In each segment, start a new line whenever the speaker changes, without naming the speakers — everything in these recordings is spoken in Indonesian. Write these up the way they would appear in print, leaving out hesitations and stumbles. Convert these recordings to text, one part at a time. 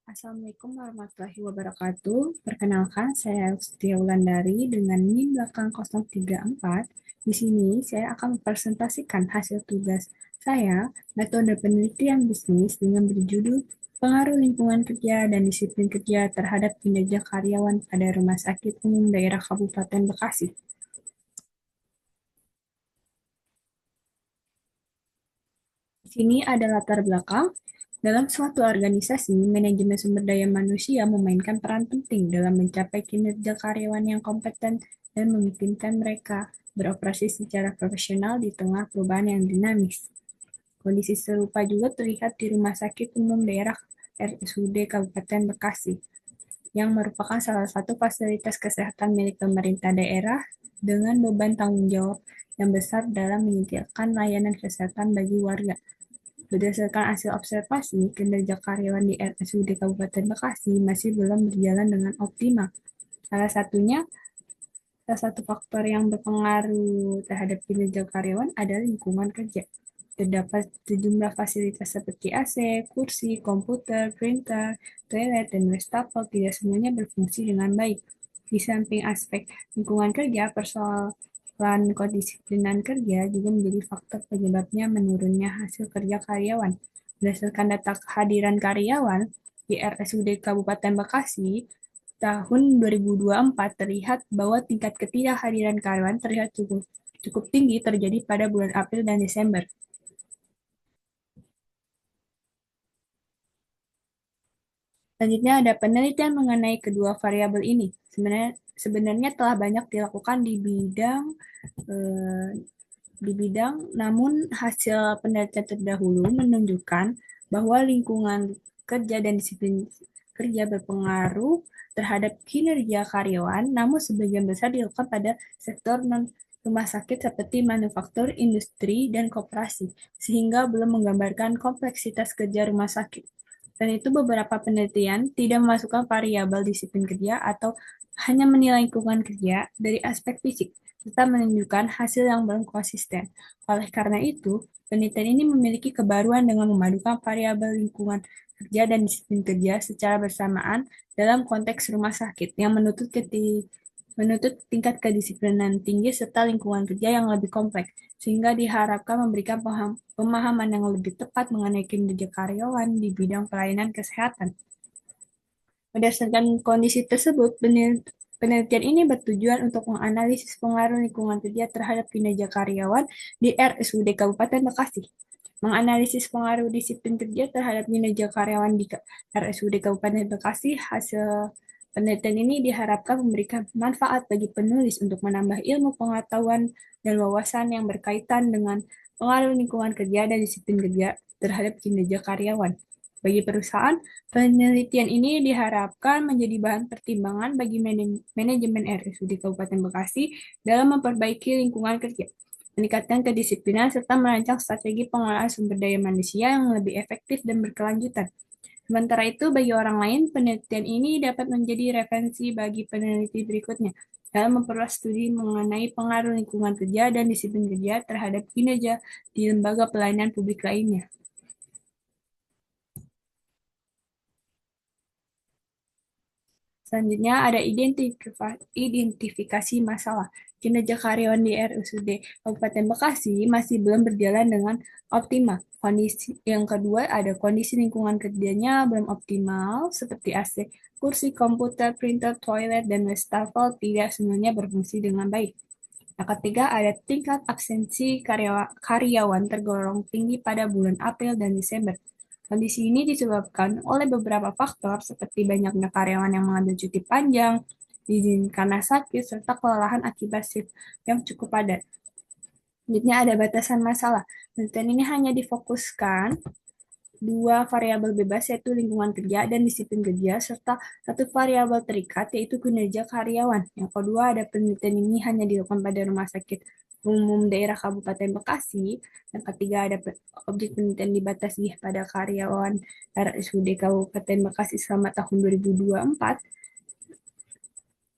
Assalamualaikum warahmatullahi wabarakatuh. Perkenalkan, saya Setia Wulandari dengan NIM belakang 034. Di sini saya akan mempresentasikan hasil tugas saya, metode penelitian bisnis dengan berjudul Pengaruh Lingkungan Kerja dan Disiplin Kerja terhadap Kinerja Karyawan pada Rumah Sakit Umum Daerah Kabupaten Bekasi. Di sini ada latar belakang. Dalam suatu organisasi, manajemen sumber daya manusia memainkan peran penting dalam mencapai kinerja karyawan yang kompeten dan memungkinkan mereka beroperasi secara profesional di tengah perubahan yang dinamis. Kondisi serupa juga terlihat di Rumah Sakit Umum Daerah RSUD Kabupaten Bekasi, yang merupakan salah satu fasilitas kesehatan milik pemerintah daerah dengan beban tanggung jawab yang besar dalam menyediakan layanan kesehatan bagi warga. Berdasarkan hasil observasi, kinerja karyawan di RSUD Kabupaten Bekasi masih belum berjalan dengan optimal. Salah satunya, salah satu faktor yang berpengaruh terhadap kinerja karyawan adalah lingkungan kerja. Terdapat sejumlah fasilitas seperti AC, kursi, komputer, printer, toilet, dan wastafel tidak semuanya berfungsi dengan baik. Di samping aspek lingkungan kerja, persoalan kedisiplinan kerja juga menjadi faktor penyebabnya menurunnya hasil kerja karyawan. Berdasarkan data kehadiran karyawan di RSUD Kabupaten Bekasi, tahun 2024 terlihat bahwa tingkat ketidakhadiran karyawan terlihat cukup cukup tinggi terjadi pada bulan April dan Desember. Selanjutnya ada penelitian mengenai kedua variabel ini. Sebenarnya telah banyak dilakukan eh, di bidang, namun hasil penelitian terdahulu menunjukkan bahwa lingkungan kerja dan disiplin kerja berpengaruh terhadap kinerja karyawan, namun sebagian besar dilakukan pada sektor non rumah sakit seperti manufaktur, industri, dan koperasi, sehingga belum menggambarkan kompleksitas kerja rumah sakit. Dan itu beberapa penelitian tidak memasukkan variabel disiplin kerja atau hanya menilai lingkungan kerja dari aspek fisik, serta menunjukkan hasil yang belum konsisten. Oleh karena itu, penelitian ini memiliki kebaruan dengan memadukan variabel lingkungan kerja dan disiplin kerja secara bersamaan dalam konteks rumah sakit yang menuntut tingkat kedisiplinan tinggi serta lingkungan kerja yang lebih kompleks, sehingga diharapkan memberikan pemahaman yang lebih tepat mengenai kinerja karyawan di bidang pelayanan kesehatan. Berdasarkan kondisi tersebut, penelitian ini bertujuan untuk menganalisis pengaruh lingkungan kerja terhadap kinerja karyawan di RSUD Kabupaten Bekasi, menganalisis pengaruh disiplin kerja terhadap kinerja karyawan di RSUD Kabupaten Bekasi. Hasil penelitian ini diharapkan memberikan manfaat bagi penulis untuk menambah ilmu pengetahuan dan wawasan yang berkaitan dengan pengaruh lingkungan kerja dan disiplin kerja terhadap kinerja karyawan. Bagi perusahaan, penelitian ini diharapkan menjadi bahan pertimbangan bagi manajemen RSUD Kabupaten Bekasi dalam memperbaiki lingkungan kerja, meningkatkan kedisiplinan, serta merancang strategi pengelolaan sumber daya manusia yang lebih efektif dan berkelanjutan. Sementara itu, bagi orang lain, penelitian ini dapat menjadi referensi bagi peneliti berikutnya dalam memperoleh studi mengenai pengaruh lingkungan kerja dan disiplin kerja terhadap kinerja di lembaga pelayanan publik lainnya. Selanjutnya ada identifikasi masalah. Kinerja karyawan di RSUD Kabupaten Bekasi masih belum berjalan dengan optimal. Kondisi yang kedua ada kondisi lingkungan kerjanya belum optimal seperti AC, kursi, komputer, printer, toilet, dan wastafel tidak semuanya berfungsi dengan baik. Yang ketiga ada tingkat absensi karyawan tergolong tinggi pada bulan April dan Desember. Kondisi ini disebabkan oleh beberapa faktor seperti banyaknya karyawan yang mengambil cuti panjang, izin karena sakit, serta kelelahan akibat shift yang cukup padat. Selanjutnya ada batasan masalah. Penelitian ini hanya difokuskan dua variabel bebas yaitu lingkungan kerja dan disiplin kerja serta satu variabel terikat yaitu kinerja karyawan. Yang kedua ada penelitian ini hanya dilakukan pada rumah sakit umum daerah Kabupaten Bekasi. Yang ketiga ada objek penelitian dibatasi pada karyawan RSUD Kabupaten Bekasi selama tahun 2024.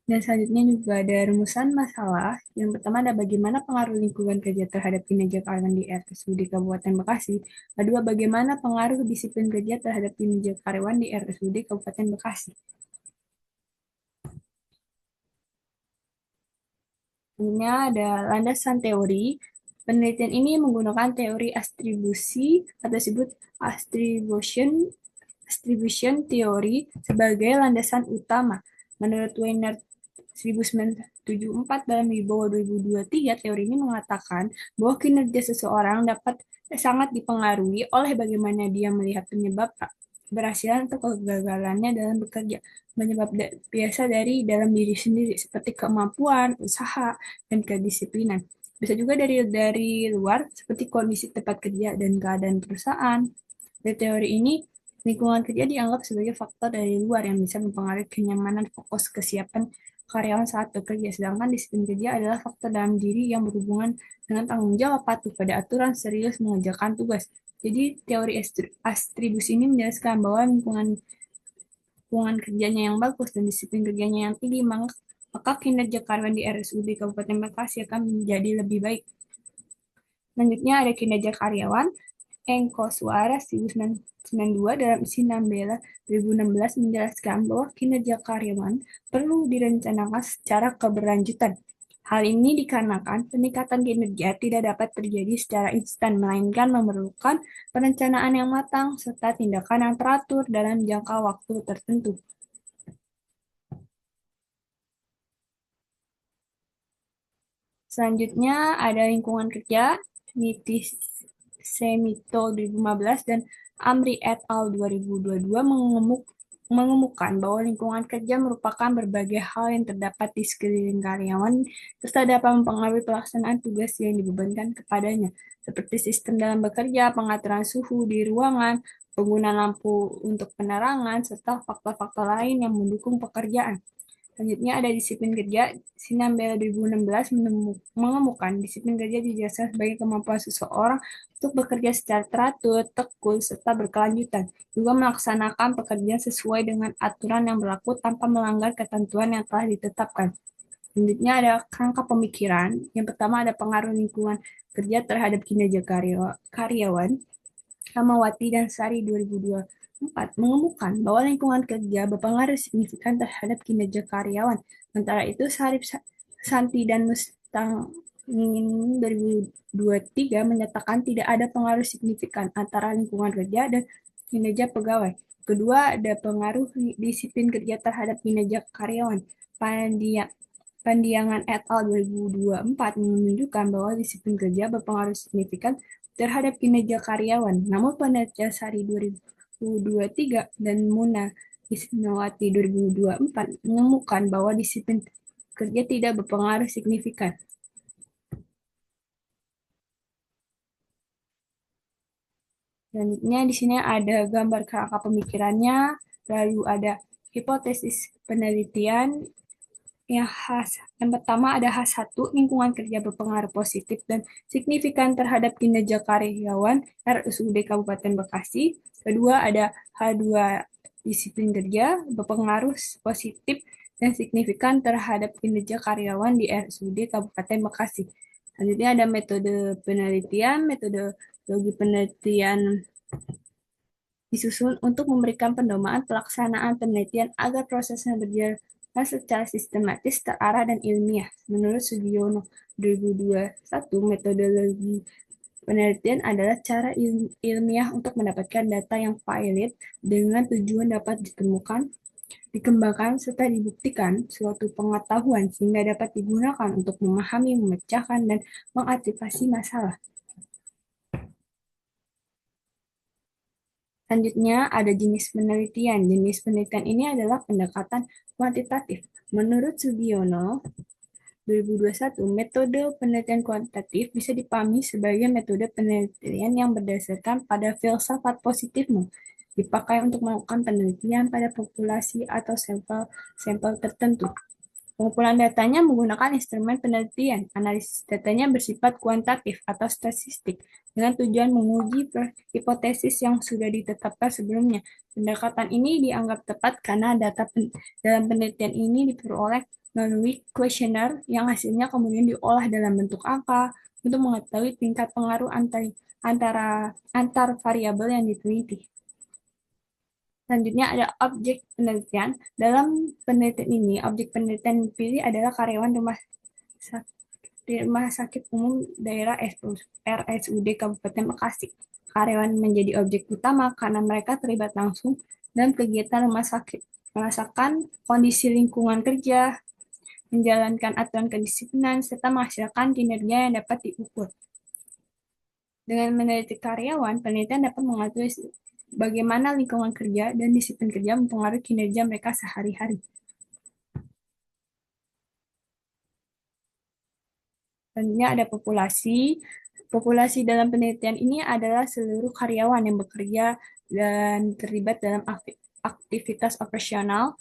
Dan selanjutnya juga ada rumusan masalah. Yang pertama ada bagaimana pengaruh lingkungan kerja terhadap kinerja karyawan di RSUD Kabupaten Bekasi. Kedua, bagaimana pengaruh disiplin kerja terhadap kinerja karyawan di RSUD Kabupaten Bekasi. Selanjutnya ada landasan teori. Penelitian ini menggunakan teori atribusi atau disebut attribution distribution theory sebagai landasan utama. Menurut Weiner 1974 dalam Wibawa 2023, teori ini mengatakan bahwa kinerja seseorang dapat sangat dipengaruhi oleh bagaimana dia melihat penyebab keberhasilan atau kegagalannya dalam bekerja. Penyebab biasa dari dalam diri sendiri, seperti kemampuan, usaha, dan kedisiplinan. Bisa juga dari luar, seperti kondisi tempat kerja dan keadaan perusahaan. Dari teori ini, lingkungan kerja dianggap sebagai faktor dari luar yang bisa mempengaruhi kenyamanan, fokus, kesiapan karyawan saat bekerja. Sedangkan disiplin kerja adalah faktor dalam diri yang berhubungan dengan tanggung jawab, patuh pada aturan, serius mengerjakan tugas. Jadi teori atribusi ini menjelaskan bahwa lingkungan kerjanya yang bagus dan disiplin kerjanya yang tinggi, maka kinerja karyawan di RSUD Kabupaten Bekasi akan menjadi lebih baik. Selanjutnya ada kinerja karyawan. Engko Suara 1992 dalam Sinambela 2016 menjelaskan bahwa kinerja karyawan perlu direncanakan secara keberlanjutan. Hal ini dikarenakan peningkatan kinerja tidak dapat terjadi secara instan, melainkan memerlukan perencanaan yang matang serta tindakan yang teratur dalam jangka waktu tertentu. Selanjutnya ada lingkungan kerja, Nitis Semito 2015 dan Amri et al. 2022 mengemukakan bahwa lingkungan kerja merupakan berbagai hal yang terdapat di sekeliling karyawan serta dapat mempengaruhi pelaksanaan tugas yang dibebankan kepadanya, seperti sistem dalam bekerja, pengaturan suhu di ruangan, penggunaan lampu untuk penerangan, serta faktor-faktor lain yang mendukung pekerjaan. Selanjutnya ada disiplin kerja. Sinambela 2016 mengemukakan disiplin kerja dijelaskan sebagai kemampuan seseorang untuk bekerja secara teratur, tekun, serta berkelanjutan. Juga melaksanakan pekerjaan sesuai dengan aturan yang berlaku tanpa melanggar ketentuan yang telah ditetapkan. Selanjutnya ada kerangka pemikiran. Yang pertama ada pengaruh lingkungan kerja terhadap kinerja karyawan. Ramawati dan Sari 2024 mengemukakan bahwa lingkungan kerja berpengaruh signifikan terhadap kinerja karyawan. Sementara itu, Sarip Santi dan Mustangin 2023 menyatakan tidak ada pengaruh signifikan antara lingkungan kerja dan kinerja pegawai. Kedua, ada pengaruh disiplin kerja terhadap kinerja karyawan. Pandiangan et al. 2024 menunjukkan bahwa disiplin kerja berpengaruh signifikan terhadap kinerja karyawan. Namun penelitian Sari 2023 dan Muna Isnawati 2024 menemukan bahwa disiplin kerja tidak berpengaruh signifikan. Selanjutnya di sini ada gambar kerangka pemikirannya, lalu ada hipotesis penelitian, yang pertama ada H1, lingkungan kerja berpengaruh positif dan signifikan terhadap kinerja karyawan RSUD Kabupaten Bekasi. Kedua ada H2, disiplin kerja berpengaruh positif dan signifikan terhadap kinerja karyawan di RSUD Kabupaten Bekasi. Selanjutnya ada metode penelitian. Metodologi penelitian disusun untuk memberikan pedoman pelaksanaan penelitian agar prosesnya berjalan secara sistematis, terarah, dan ilmiah. Menurut Sugiono 2021, metodologi penelitian adalah cara ilmiah untuk mendapatkan data yang valid dengan tujuan dapat ditemukan, dikembangkan, serta dibuktikan suatu pengetahuan sehingga dapat digunakan untuk memahami, memecahkan, dan mengantisipasi masalah. Selanjutnya ada jenis penelitian. Jenis penelitian ini adalah pendekatan kuantitatif. Menurut Sugiono 2021, metode penelitian kuantitatif bisa dipahami sebagai metode penelitian yang berdasarkan pada filsafat positifmu, dipakai untuk melakukan penelitian pada populasi atau sampel tertentu. Pengumpulan datanya menggunakan instrumen penelitian. Analisis datanya bersifat kuantitatif atau statistik dengan tujuan menguji hipotesis yang sudah ditetapkan sebelumnya. Pendekatan ini dianggap tepat karena data dalam penelitian ini diperoleh melalui kuesioner yang hasilnya kemudian diolah dalam bentuk angka untuk mengetahui tingkat pengaruh antar variabel yang diteliti. Selanjutnya ada objek penelitian. Dalam penelitian ini, objek penelitian yang dipilih adalah karyawan Rumah Sakit Umum Daerah RSUD Kabupaten Bekasi. Karyawan menjadi objek utama karena mereka terlibat langsung dalam kegiatan rumah sakit, merasakan kondisi lingkungan kerja, menjalankan aturan kedisiplinan, serta menghasilkan kinerja yang dapat diukur. Dengan meneliti karyawan, penelitian dapat mengatur bagaimana lingkungan kerja dan disiplin kerja mempengaruhi kinerja mereka sehari-hari. Selanjutnya ada populasi. Populasi dalam penelitian ini adalah seluruh karyawan yang bekerja dan terlibat dalam aktivitas operasional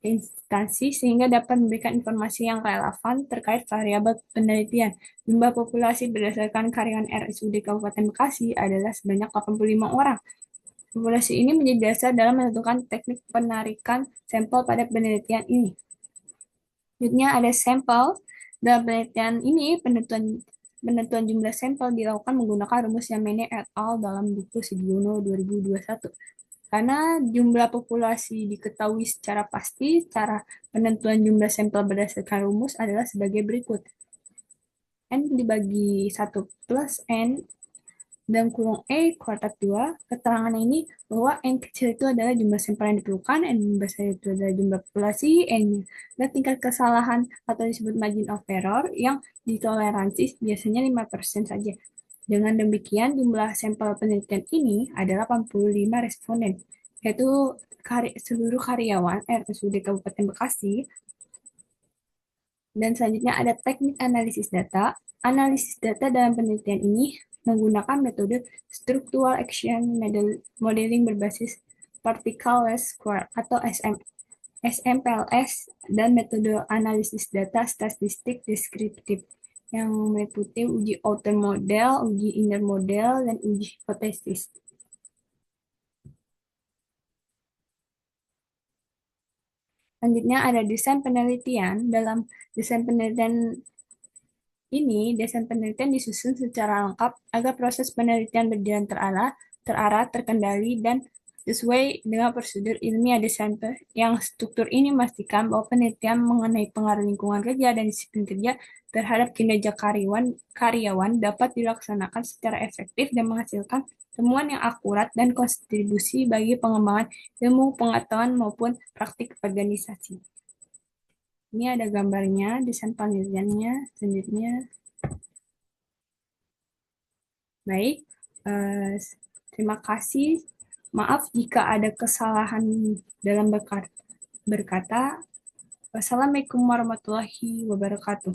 instansi sehingga dapat memberikan informasi yang relevan terkait variabel penelitian. Jumlah populasi berdasarkan karyawan RSUD Kabupaten Bekasi adalah sebanyak 85 orang. Populasi ini menjadi dasar dalam menentukan teknik penarikan sampel pada penelitian ini. Selanjutnya ada sampel. Dalam penelitian ini, penentuan jumlah sampel dilakukan menggunakan rumus Yamane et al. Dalam buku Sugiono 2021. Karena jumlah populasi diketahui secara pasti, cara penentuan jumlah sampel berdasarkan rumus adalah sebagai berikut. N dibagi 1 plus N dan kurung E kuadrat 2, keterangan ini bahwa N kecil itu adalah jumlah sampel yang diperlukan, N besar itu adalah jumlah populasi, N dan tingkat kesalahan atau disebut margin of error yang ditoleransi biasanya 5% saja. Dengan demikian, jumlah sampel penelitian ini adalah 85 responden, yaitu seluruh karyawan RSUD Kabupaten Bekasi. Dan selanjutnya ada teknik analisis data. Analisis data dalam penelitian ini menggunakan metode Structural Action Modeling berbasis Particle Square atau SMPLS dan metode analisis data statistik deskriptif yang meliputi uji outer model, uji inner model, dan uji hipotesis. Selanjutnya ada desain penelitian. Dalam desain penelitian ini, desain penelitian disusun secara lengkap agar proses penelitian berjalan terarah, terkendali, dan sesuai dengan prosedur ilmiah desain yang struktur ini memastikan bahwa penelitian mengenai pengaruh lingkungan kerja dan disiplin kerja terhadap kinerja karyawan dapat dilaksanakan secara efektif dan menghasilkan temuan yang akurat dan kontribusi bagi pengembangan ilmu pengetahuan maupun praktik organisasi. Ini ada gambarnya, desain penelitiannya. Selanjutnya, baik. Terima kasih. Maaf jika ada kesalahan dalam berkata. Wassalamualaikum warahmatullahi wabarakatuh.